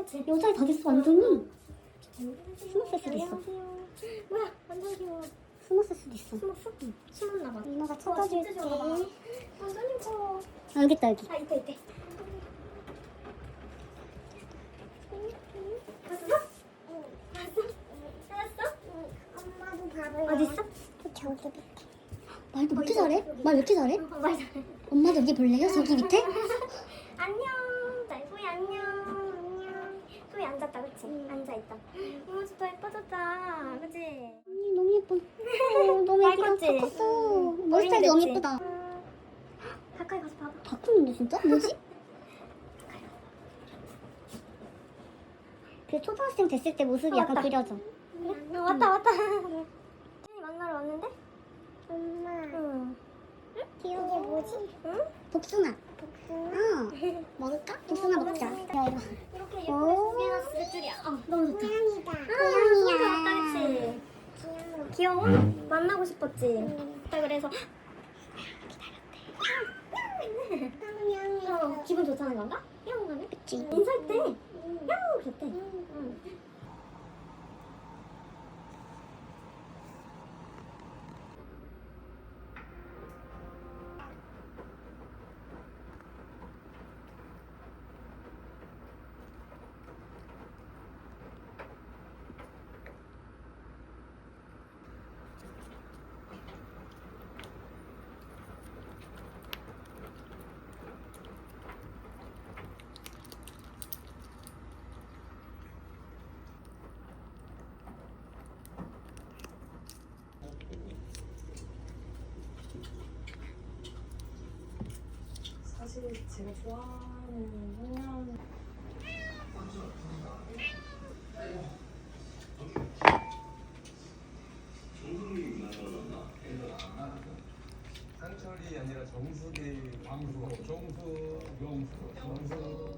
그렇지. 여자애 다 됐어 완전히. 숨었을 수도 있어. 안녕하세요. 뭐야, 완전 귀여워. 숨었을 수도 있어. 숨었어? 응. 숨었나 봐. 이모가 와, 찾아줄게. 진짜 좋아. 완전 예뻐. 아 여기 있다 여기. 아, 이때. 봤어? 봤어? 찾았어? 엄마도 봐봐요. 어디 있어? 저기 밑에. 말도 왜 이렇게 잘해? 말 왜 이렇게 잘해? 맞아. 엄마도 여기 볼래요? 저기 밑에? 안녕. 날보이 안녕. 안녕. 소희 앉았다, 그치? 앉아있다. 이모 집 더 예뻐졌다. 그치? 언니 너무 예뻐. 너무 애기랑 컸지? 다 컸어. 머리스타일 너무 예쁘다. 가까이 가서 봐봐. 바꾸는데 진짜? 뭐지? 그 초등학생 됐을 때 모습이 약간 맞다. 그려져. 왔다. 선생님 만나러 왔는데? 엄마, 응. 이게 뭐지? 응? 복숭아. 복숭아? 먹을까? 복숭아 먹자. 야 이거. 이렇게 예쁘게 오. 준비해놨을 줄이야. 너무 좋다. 고양이다. 너무 좋다, 그치? 귀여워. 귀여워? 만나고 싶었지? 나 그래서 고양이. 기분 좋다는 건가? 뿅 하네? 그치. 인사할 때 뿅! 그랬대. 응. 사실 제가 좋아하는 성향 상철이 아니라 정수기 광수 정수 명수 정수